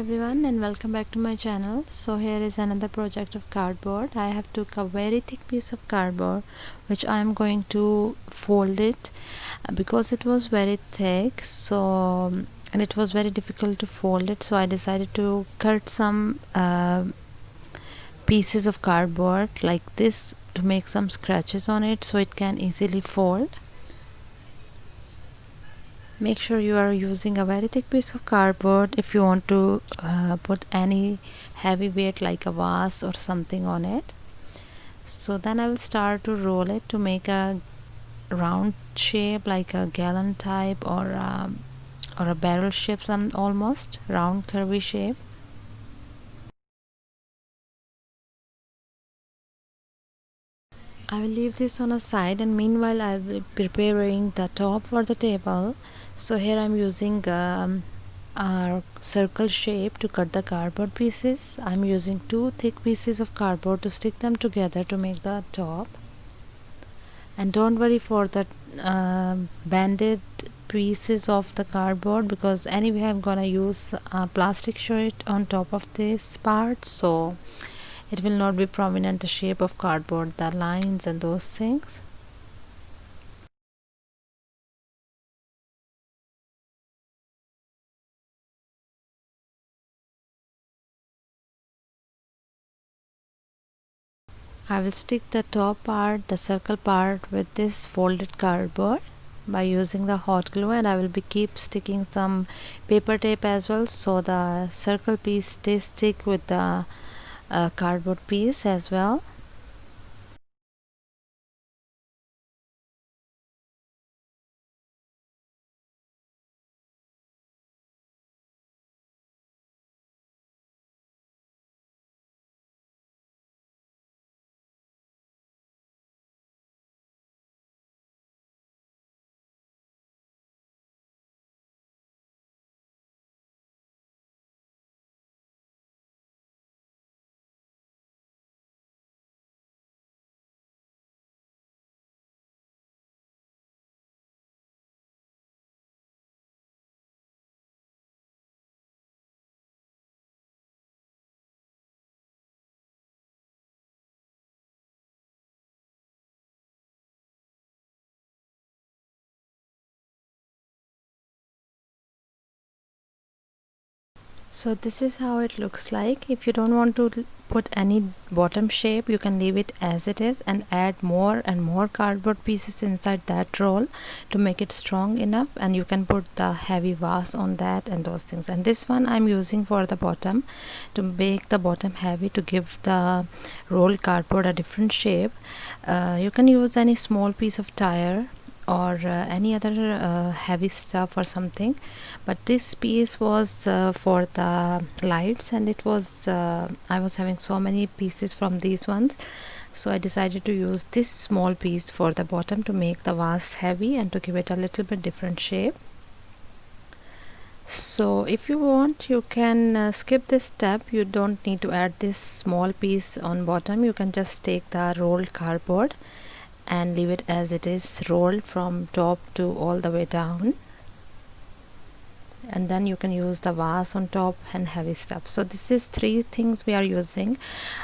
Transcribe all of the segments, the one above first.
everyone, and welcome back to my channel. So here is another project of cardboard. I have took a very thick piece of cardboard which I am going to fold it because it was very thick, and it was very difficult to fold it, so I decided to cut some pieces of cardboard like this to make some scratches on it so it can easily fold. Make sure you are using a very thick piece of cardboard if you want to put any heavy weight like a vase or something on it. So then I will start to roll it to make a round shape like a gallon type or a barrel shape, some almost round curvy shape. I will leave this on a side, and meanwhile I will be preparing the top for the table. So here I'm using a circle shape to cut the cardboard pieces. I'm using two thick pieces of cardboard to stick them together to make the top. And don't worry for the banded pieces of the cardboard, because anyway I'm gonna use a plastic sheet on top of this part, so it will not be prominent the shape of cardboard, the lines and those things. I will stick the top part, the circle part, with this folded cardboard by using the hot glue, and I will be keep sticking some paper tape as well so the circle piece stays stick with the cardboard piece as well. So this is how it looks like. If you don't want to put any bottom shape, you can leave it as it is and add more and more cardboard pieces inside that roll to make it strong enough, and you can put the heavy vase on that and those things. And this one I'm using for the bottom, to make the bottom heavy, to give the rolled cardboard a different shape. You can use any small piece of tire or any other heavy stuff or something, but this piece was for the lights, and it was I was having so many pieces from these ones, so I decided to use this small piece for the bottom to make the vase heavy and to give it a little bit different shape. So if you want, you can skip this step. You don't need to add this small piece on bottom. You can just take the rolled cardboard and leave it as it is, rolled from top to all the way down, and then you can use the vase on top and heavy stuff. So this is three things we are using.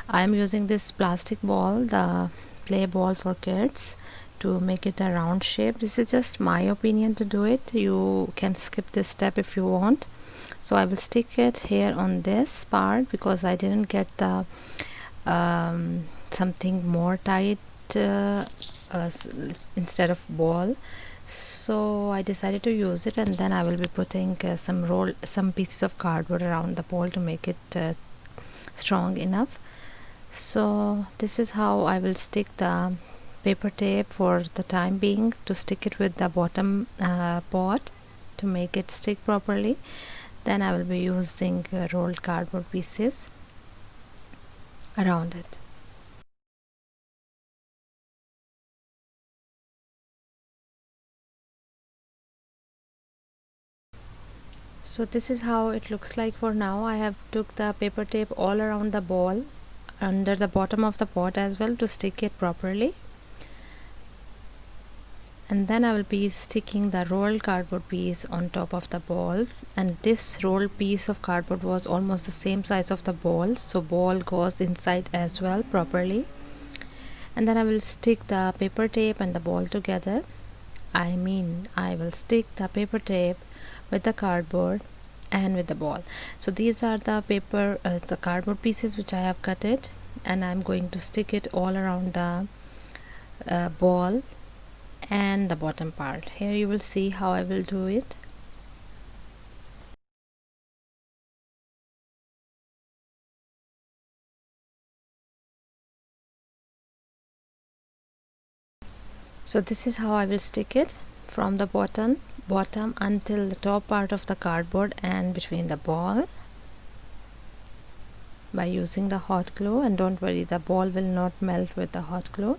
I am using this plastic ball, the play ball for kids, to make it a round shape. This is just my opinion to do it. You can skip this step if you want. So I will stick it here on this part because I didn't get the something more tight instead of ball, so I decided to use it, and then I will be putting some pieces of cardboard around the ball to make it strong enough. So this is how I will stick the paper tape for the time being, to stick it with the bottom pot to make it stick properly. Then I will be using rolled cardboard pieces around it. So this is how it looks like for now. I have took the paper tape all around the ball, under the bottom of the pot as well, to stick it properly. And then I will be sticking the rolled cardboard piece on top of the ball, and this rolled piece of cardboard was almost the same size of the ball, so ball goes inside as well properly. And then I will stick the paper tape and the ball together. I will stick the paper tape with the cardboard and with the ball. So these are the cardboard pieces which I have cut it, and I'm going to stick it all around the ball and the bottom part. Here you will see how I will do it. So this is how I will stick it from the bottom until the top part of the cardboard and between the ball by using the hot glue. And don't worry, the ball will not melt with the hot glue.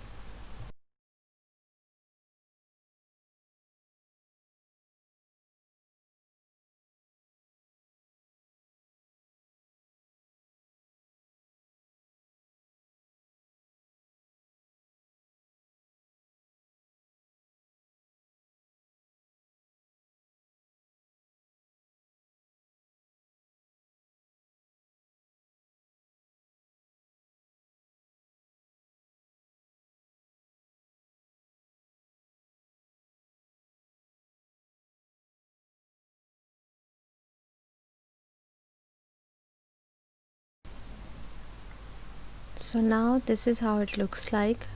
So now this is how it looks like.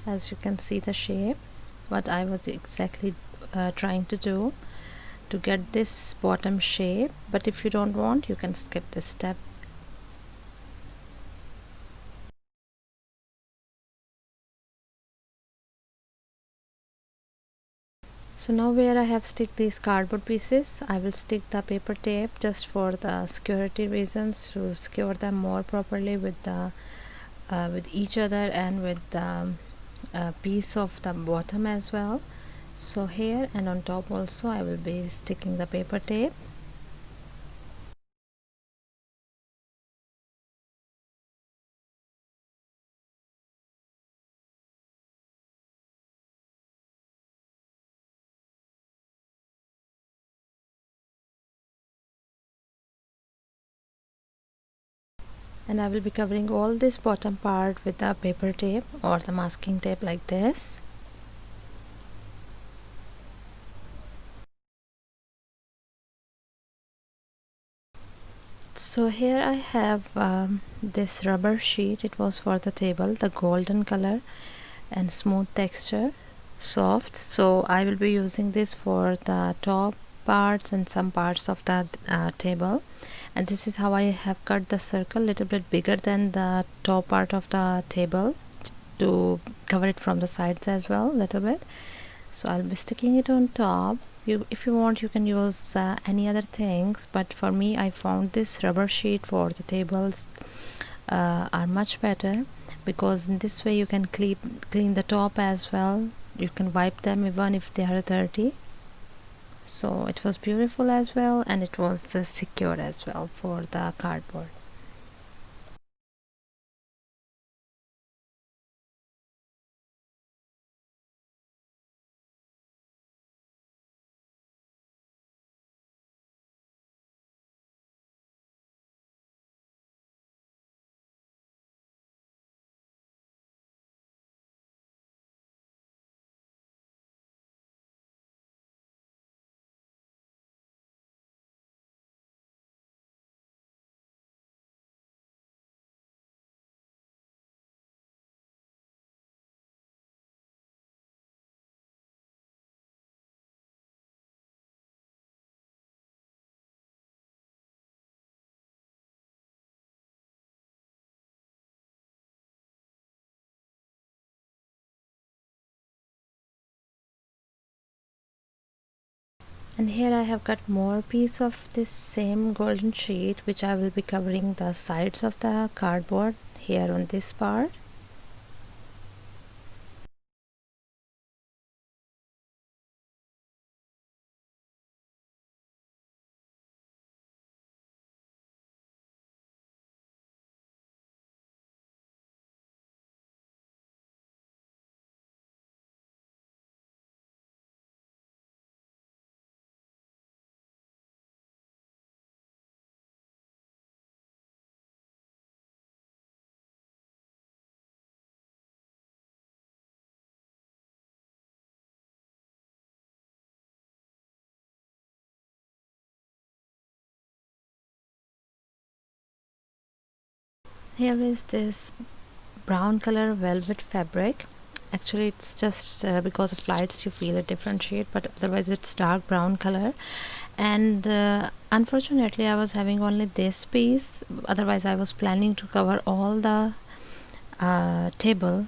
As you can see the shape, what I was exactly trying to do to get this bottom shape. But if you don't want, you can skip this step. So now where I have stick these cardboard pieces, I will stick the paper tape just for the security reasons, to secure them more properly with the with each other and with the piece of the bottom as well. So here and on top also I will be sticking the paper tape. And I will be covering all this bottom part with the paper tape or the masking tape like this. So here I have this rubber sheet. It was for the table, the golden color and smooth texture, soft. So I will be using this for the top parts and some parts of the table. And this is how I have cut the circle a little bit bigger than the top part of the table to cover it from the sides as well a little bit. So I'll be sticking it on top. If you want, you can use any other things, but for me I found this rubber sheet for the tables are much better, because in this way you can clean the top as well. You can wipe them even if they are dirty. So it was beautiful as well, and it was secure as well for the cardboard. And here I have got more piece of this same golden sheet, which I will be covering the sides of the cardboard here on this part. Here is this brown color velvet fabric. Actually it's just because of lights you feel a different shade, but otherwise it's dark brown color. And unfortunately I was having only this piece, otherwise I was planning to cover all the table,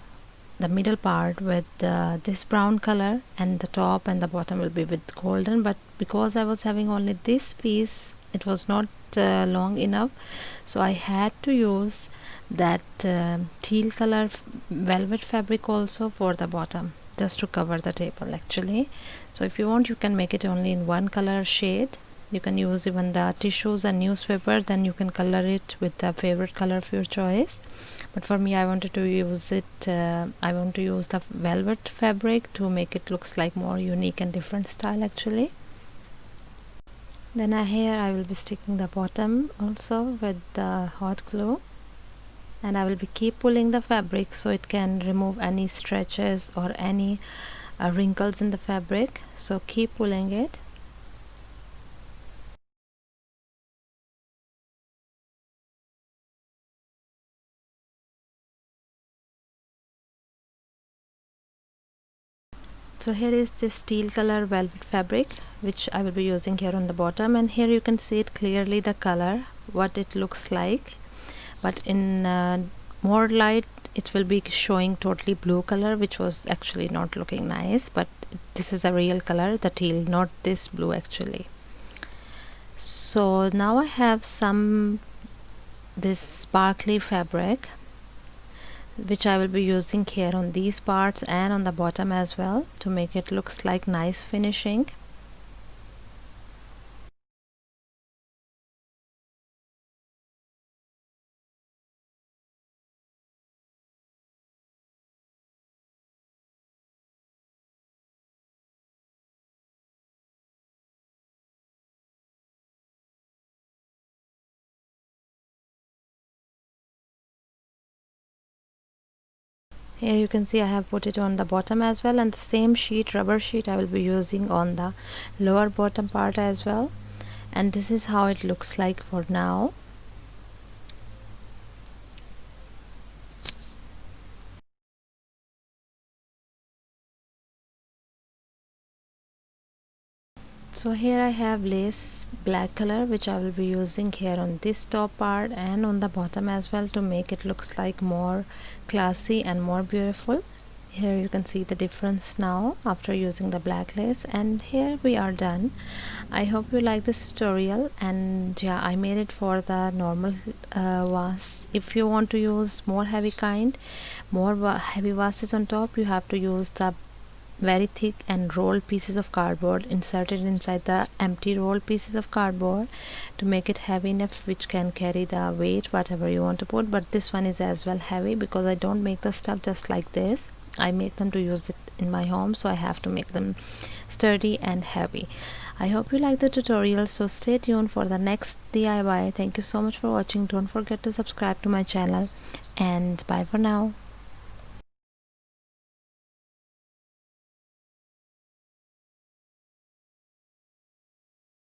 the middle part, with this brown color, and the top and the bottom will be with golden. But because I was having only this piece, it was not long enough, so I had to use that teal color velvet fabric also for the bottom, just to cover the table actually. So if you want, you can make it only in one color shade. You can use even the tissues and newspaper, then you can color it with the favorite color of your choice. But for me, I wanted to use it, I want to use the velvet fabric to make it looks like more unique and different style actually. Then here I will be sticking the bottom also with the hot glue, and I will be keep pulling the fabric so it can remove any stretches or any wrinkles in the fabric. So keep pulling it. So here is this teal color velvet fabric which I will be using here on the bottom, and here you can see it clearly, the color what it looks like, but in more light it will be showing totally blue color, which was actually not looking nice. But this is a real color, the teal, not this blue actually. So now I have some this sparkly fabric which I will be using here on these parts and on the bottom as well to make it looks like nice finishing. Here you can see I have put it on the bottom as well, and the same sheet, rubber sheet, I will be using on the lower bottom part as well. And this is how it looks like for now. So here I have lace black color which I will be using here on this top part and on the bottom as well to make it looks like more classy and more beautiful. Here you can see the difference now after using the black lace, and here we are done. I hope you like this tutorial, and yeah, I made it for the normal vase. If you want to use more heavy kind, more heavy vases on top, you have to use the very thick and rolled pieces of cardboard inserted inside the empty rolled pieces of cardboard to make it heavy enough which can carry the weight whatever you want to put. But this one is as well heavy because I don't make the stuff just like this. I make them to use it in my home, so I have to make them sturdy and heavy. I hope you like the tutorial, so stay tuned for the next DIY. Thank you so much for watching. Don't forget to subscribe to my channel, and bye for now.